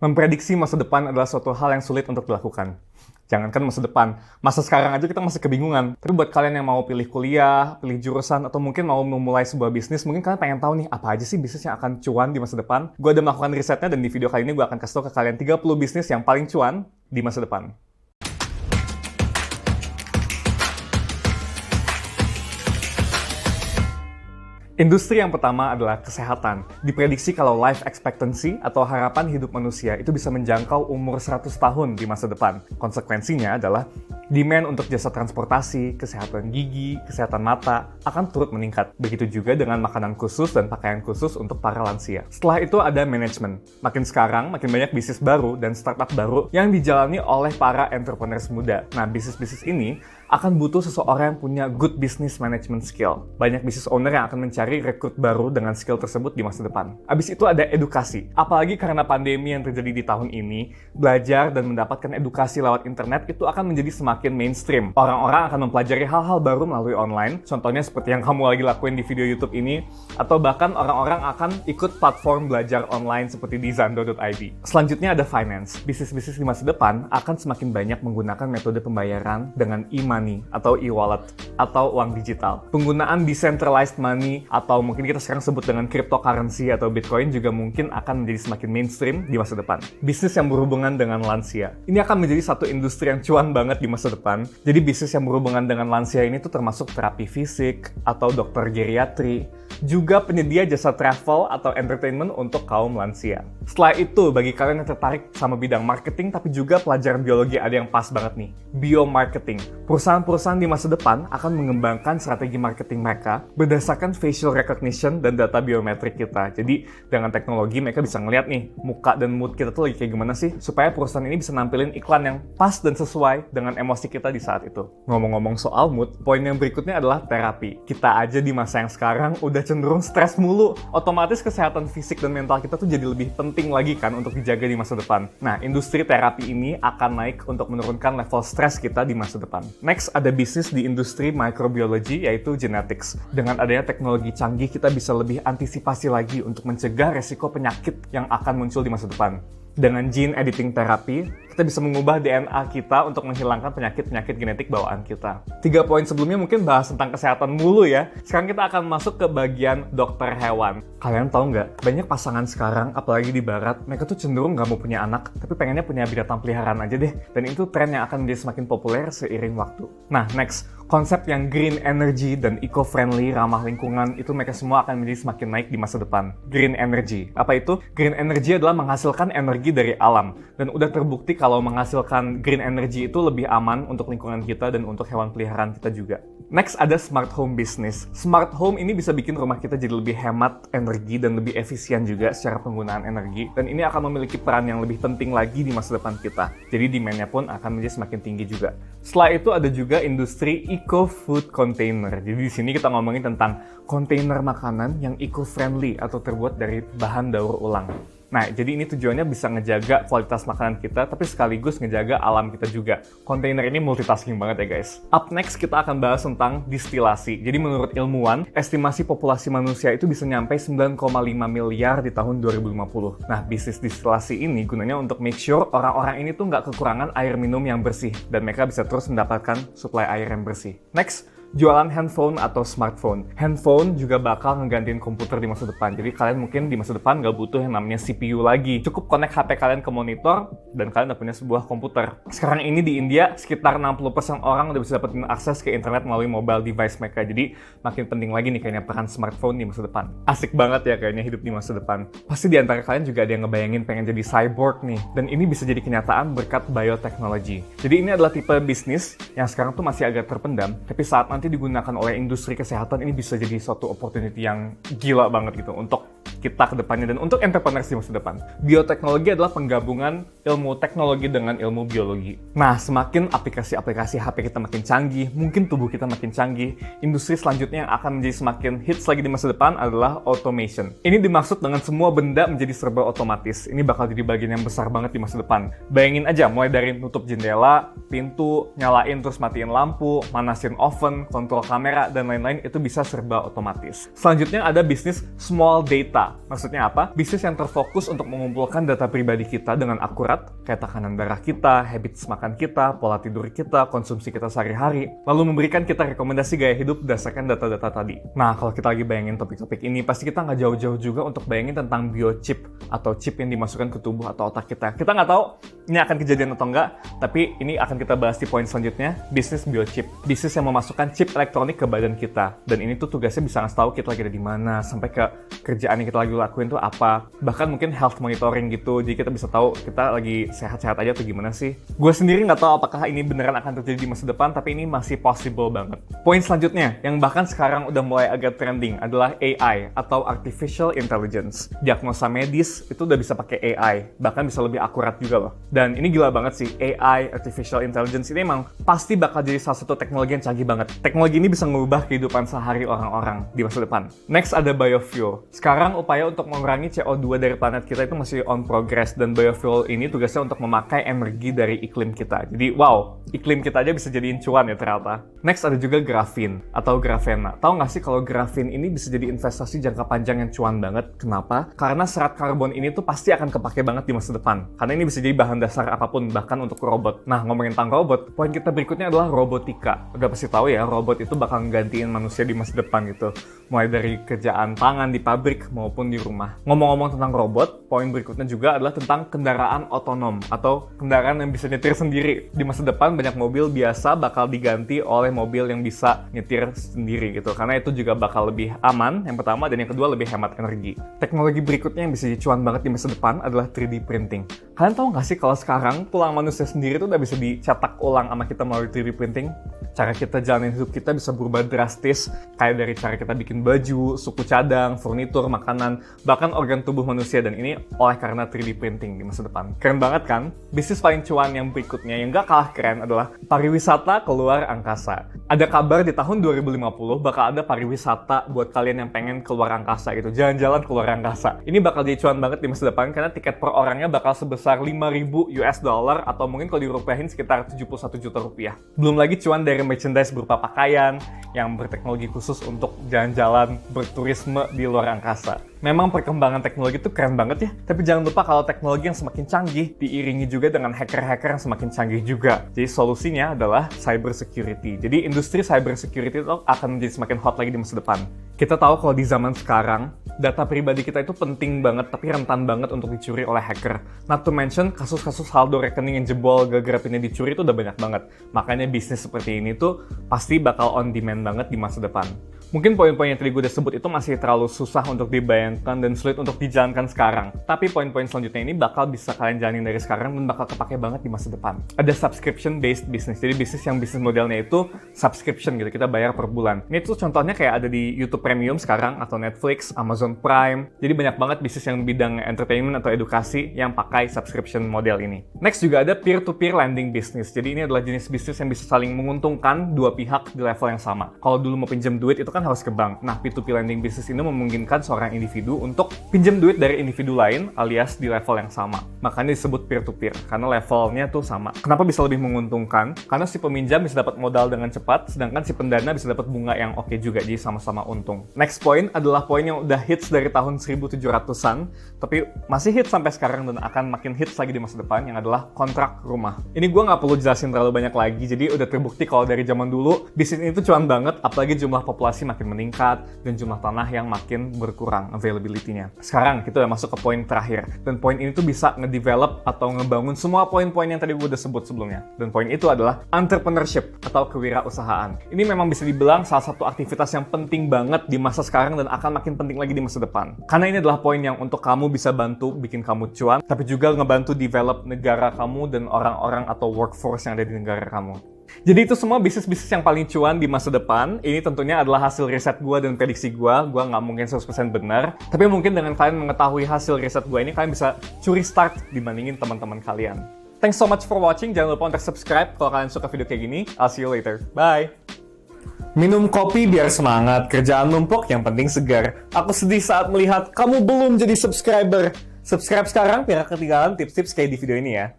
Memprediksi masa depan adalah suatu hal yang sulit untuk dilakukan. Jangankan masa depan, masa sekarang aja kita masih kebingungan. Tapi buat kalian yang mau pilih kuliah, pilih jurusan, atau mungkin mau memulai sebuah bisnis, mungkin kalian pengen tahu nih, apa aja sih bisnis yang akan cuan di masa depan? Gue udah melakukan risetnya, dan di video kali ini gue akan kasih tau ke kalian 30 bisnis yang paling cuan di masa depan. Industri yang pertama adalah kesehatan. Diprediksi kalau life expectancy atau harapan hidup manusia itu bisa menjangkau umur 100 tahun di masa depan. Konsekuensinya adalah demand untuk jasa transportasi, kesehatan gigi, kesehatan mata akan turut meningkat. Begitu juga dengan makanan khusus dan pakaian khusus untuk para lansia. Setelah itu ada manajemen. Makin sekarang, makin banyak bisnis baru dan startup baru yang dijalani oleh para entrepreneurs muda. Nah, bisnis-bisnis ini akan butuh seseorang yang punya good business management skill. Banyak business owner yang akan mencari rekrut baru dengan skill tersebut di masa depan. Abis itu ada edukasi. Apalagi karena pandemi yang terjadi di tahun ini, belajar dan mendapatkan edukasi lewat internet itu akan menjadi semakin mainstream. Orang-orang akan mempelajari hal-hal baru melalui online, contohnya seperti yang kamu lagi lakuin di video YouTube ini, atau bahkan orang-orang akan ikut platform belajar online seperti di Zando.id. Selanjutnya ada finance. Bisnis-bisnis di masa depan akan semakin banyak menggunakan metode pembayaran dengan e-money atau e-wallet atau uang digital. Penggunaan decentralized money atau mungkin kita sekarang sebut dengan cryptocurrency atau Bitcoin juga mungkin akan menjadi semakin mainstream di masa depan. Bisnis yang berhubungan dengan lansia. Ini akan menjadi satu industri yang cuan banget di masa depan. Jadi bisnis yang berhubungan dengan lansia ini tuh termasuk terapi fisik atau dokter geriatri, juga penyedia jasa travel atau entertainment untuk kaum lansia. Setelah itu, bagi kalian yang tertarik sama bidang marketing tapi juga pelajaran biologi, ada yang pas banget nih, biomarketing. Perusahaan-perusahaan di masa depan akan mengembangkan strategi marketing mereka berdasarkan facial recognition dan data biometrik kita. Jadi, dengan teknologi mereka bisa ngeliat nih, muka dan mood kita tuh lagi kayak gimana sih, supaya perusahaan ini bisa nampilin iklan yang pas dan sesuai dengan emosi kita di saat itu. Ngomong-ngomong soal mood, poin yang berikutnya adalah terapi. Kita aja di masa yang sekarang udah cenderung stres mulu, otomatis kesehatan fisik dan mental kita tuh jadi lebih penting lagi kan untuk dijaga di masa depan. Nah, industri terapi ini akan naik untuk menurunkan level stres kita di masa depan. Next, ada bisnis di industri microbiology, yaitu genetics. Dengan adanya teknologi canggih, kita bisa lebih antisipasi lagi untuk mencegah resiko penyakit yang akan muncul di masa depan. Dengan gene editing therapy, kita bisa mengubah DNA kita untuk menghilangkan penyakit-penyakit genetik bawaan kita. 3 poin sebelumnya mungkin bahas tentang kesehatan mulu ya. Sekarang kita akan masuk ke bagian dokter hewan. Kalian tahu nggak, banyak pasangan sekarang, apalagi di barat, mereka tuh cenderung nggak mau punya anak, tapi pengennya punya binatang peliharaan aja deh. Dan itu tren yang akan menjadi semakin populer seiring waktu. Nah, next, konsep yang green energy dan eco-friendly, ramah lingkungan, itu mereka semua akan menjadi semakin naik di masa depan. Green energy. Apa itu? Green energy adalah menghasilkan energi dari alam. Dan udah terbukti kalau menghasilkan green energy itu lebih aman untuk lingkungan kita dan untuk hewan peliharaan kita juga. Next, ada smart home business. Smart home ini bisa bikin rumah kita jadi lebih hemat energi dan lebih efisien juga secara penggunaan energi. Dan ini akan memiliki peran yang lebih penting lagi di masa depan kita. Jadi demand-nya pun akan menjadi semakin tinggi juga. Setelah itu ada juga industri eco-food container. Jadi di sini kita ngomongin tentang kontainer makanan yang eco-friendly atau terbuat dari bahan daur ulang. Nah, jadi ini tujuannya bisa ngejaga kualitas makanan kita, tapi sekaligus ngejaga alam kita juga. Kontainer ini multitasking banget ya guys. Up next, kita akan bahas tentang distilasi. Jadi menurut ilmuwan, estimasi populasi manusia itu bisa nyampe 9,5 miliar di tahun 2050. Nah, bisnis distilasi ini gunanya untuk make sure orang-orang ini tuh nggak kekurangan air minum yang bersih, dan mereka bisa terus mendapatkan suplai air yang bersih. Next, jualan handphone atau smartphone. Handphone juga bakal ngegantiin komputer di masa depan. Jadi kalian mungkin di masa depan nggak butuh yang namanya CPU lagi. Cukup connect HP kalian ke monitor, dan kalian udah punya sebuah komputer. Sekarang ini di India, sekitar 60% orang udah bisa dapetin akses ke internet melalui mobile device mereka. Jadi makin penting lagi nih kayaknya peran smartphone di masa depan. Asik banget ya kayaknya hidup di masa depan. Pasti di antara kalian juga ada yang ngebayangin pengen jadi cyborg nih. Dan ini bisa jadi kenyataan berkat bioteknologi. Jadi ini adalah tipe bisnis yang sekarang tuh masih agak terpendam, tapi saat nanti digunakan oleh industri kesehatan, ini bisa jadi suatu opportunity yang gila banget gitu untuk kita ke depannya dan untuk entrepreneurs di masa depan. Bioteknologi adalah penggabungan ilmu ilmu teknologi dengan ilmu biologi. Nah, semakin aplikasi-aplikasi HP kita makin canggih, mungkin tubuh kita makin canggih, industri selanjutnya yang akan menjadi semakin hits lagi di masa depan adalah automation. Ini dimaksud dengan semua benda menjadi serba otomatis. Ini bakal jadi bagian yang besar banget di masa depan. Bayangin aja, mulai dari nutup jendela, pintu, nyalain terus matiin lampu, manasin oven, kontrol kamera, dan lain-lain, itu bisa serba otomatis. Selanjutnya ada bisnis small data. Maksudnya apa? Bisnis yang terfokus untuk mengumpulkan data pribadi kita dengan akurat, kayak tekanan darah kita, habits makan kita, pola tidur kita, konsumsi kita sehari-hari, lalu memberikan kita rekomendasi gaya hidup berdasarkan data-data tadi. Nah, kalau kita lagi bayangin topik-topik ini, pasti kita nggak jauh-jauh juga untuk bayangin tentang biochip atau chip yang dimasukkan ke tubuh atau otak kita. Kita nggak tahu ini akan kejadian atau enggak, tapi ini akan kita bahas di poin selanjutnya, bisnis biochip. Bisnis yang memasukkan chip elektronik ke badan kita. Dan ini tuh tugasnya bisa ngasih tahu kita lagi ada di mana, sampai ke kerjaan yang kita lagi lakuin tuh apa. Bahkan mungkin health monitoring gitu, jadi kita bisa tahu kita lagi sehat-sehat aja atau gimana sih. Gue sendiri nggak tahu apakah ini beneran akan terjadi di masa depan, tapi ini masih possible banget. Poin selanjutnya, yang bahkan sekarang udah mulai agak trending, adalah AI atau Artificial Intelligence. Diagnosa medis itu udah bisa pakai AI, bahkan bisa lebih akurat juga loh. Dan ini gila banget sih, AI, Artificial Intelligence ini emang pasti bakal jadi salah satu teknologi yang canggih banget. Teknologi ini bisa mengubah kehidupan sehari orang-orang di masa depan. Next ada biofuel. Sekarang upaya untuk mengurangi CO2 dari planet kita itu masih on progress, dan biofuel ini tugasnya untuk memakai energi dari iklim kita. Jadi wow, iklim kita aja bisa jadiin cuan ya ternyata. Next ada juga grafin atau grafena. Tahu nggak sih kalau grafin ini bisa jadi investasi jangka panjang yang cuan banget? Kenapa? Karena serat karbon ini tuh pasti akan kepake banget di masa depan. Karena ini bisa jadi bahan dasar apapun, bahkan untuk robot. Nah, ngomongin tentang robot, poin kita berikutnya adalah robotika. Udah pasti tahu ya, robot itu bakal nggantiin manusia di masa depan gitu. Mulai dari kerjaan tangan di pabrik maupun di rumah. Ngomong-ngomong tentang robot, poin berikutnya juga adalah tentang kendaraan otonom atau kendaraan yang bisa nyetir sendiri. Di masa depan banyak mobil biasa bakal diganti oleh mobil yang bisa nyetir sendiri gitu. Karena itu juga bakal lebih aman, yang pertama, dan yang kedua lebih hemat energi. Teknologi berikutnya yang bisa jadi cuan banget di masa depan adalah 3D printing. Kalian tahu nggak sih kalau sekarang tulang manusia sendiri tuh udah bisa dicetak ulang sama kita melalui 3D printing? Cara kita jalanin hidup kita bisa berubah drastis, kayak dari cara kita bikin baju, suku cadang, furnitur, makanan, bahkan organ tubuh manusia, dan ini oleh karena 3D printing di masa depan. Keren banget kan? Bisnis paling cuan yang berikutnya yang gak kalah keren adalah pariwisata keluar angkasa. Ada kabar di tahun 2050 bakal ada pariwisata buat kalian yang pengen keluar angkasa gitu, jalan-jalan keluar angkasa. Ini bakal jadi cuan banget di masa depan karena tiket per orangnya bakal sebesar 5.000 US dollar atau mungkin kalau dirupiahin sekitar 71 juta rupiah. Belum lagi cuan dari merchandise berupa pakaian yang berteknologi khusus untuk jalan-jalan berturisme di luar angkasa. Memang perkembangan teknologi itu keren banget ya, tapi jangan lupa kalau teknologi yang semakin canggih diiringi juga dengan hacker-hacker yang semakin canggih juga. Jadi solusinya adalah cyber security. Jadi industri cyber security itu akan menjadi semakin hot lagi di masa depan. Kita tahu kalau di zaman sekarang, data pribadi kita itu penting banget tapi rentan banget untuk dicuri oleh hacker. Not to mention, kasus-kasus saldo rekening yang jebol gara-gara pinnya dicuri itu udah banyak banget. Makanya bisnis seperti ini tuh pasti bakal on demand banget di masa depan. Mungkin poin-poin yang tadi gue udah sebut itu masih terlalu susah untuk dibayangkan dan sulit untuk dijalankan sekarang. Tapi poin-poin selanjutnya ini bakal bisa kalian jalanin dari sekarang dan bakal kepake banget di masa depan. Ada subscription-based business. Jadi bisnis yang bisnis modelnya itu subscription gitu, kita bayar per bulan. Ini tuh contohnya kayak ada di YouTube Premium sekarang, atau Netflix, Amazon Prime. Jadi banyak banget bisnis yang bidang entertainment atau edukasi yang pakai subscription model ini. Next juga ada peer-to-peer lending business. Jadi ini adalah jenis bisnis yang bisa saling menguntungkan dua pihak di level yang sama. Kalau dulu mau pinjam duit itu kan harus ke bank. Nah, P2P lending business ini memungkinkan seorang individu untuk pinjam duit dari individu lain alias di level yang sama. Makanya disebut peer-to-peer, karena levelnya tuh sama. Kenapa bisa lebih menguntungkan? Karena si peminjam bisa dapat modal dengan cepat, sedangkan si pendana bisa dapat bunga yang oke juga, jadi sama-sama untung. Next point adalah poin yang udah hits dari tahun 1700-an, tapi masih hits sampai sekarang dan akan makin hits lagi di masa depan, yang adalah kontrak rumah. Ini gue nggak perlu jelasin terlalu banyak lagi, jadi udah terbukti kalau dari zaman dulu, bisnis ini tuh cuan banget, apalagi jumlah populasi makin meningkat dan jumlah tanah yang makin berkurang availability-nya. Sekarang kita udah masuk ke poin terakhir, dan poin ini tuh bisa ngedevelop atau ngebangun semua poin-poin yang tadi gue udah sebut sebelumnya. Dan poin itu adalah entrepreneurship atau kewirausahaan. Ini memang bisa dibilang salah satu aktivitas yang penting banget di masa sekarang dan akan makin penting lagi di masa depan. Karena ini adalah poin yang untuk kamu bisa bantu bikin kamu cuan, tapi juga ngebantu develop negara kamu dan orang-orang atau workforce yang ada di negara kamu. Jadi itu semua bisnis-bisnis yang paling cuan di masa depan. Ini tentunya adalah hasil riset gue dan prediksi gue. Gue nggak mungkin 100% benar. Tapi mungkin dengan kalian mengetahui hasil riset gue ini, kalian bisa curi start dibandingin teman-teman kalian. Thanks so much for watching. Jangan lupa untuk subscribe kalau kalian suka video kayak gini. I'll see you later. Bye! Minum kopi biar semangat. Kerjaan numpuk yang penting segar. Aku sedih saat melihat kamu belum jadi subscriber. Subscribe sekarang biar ketinggalan tips-tips kayak di video ini ya.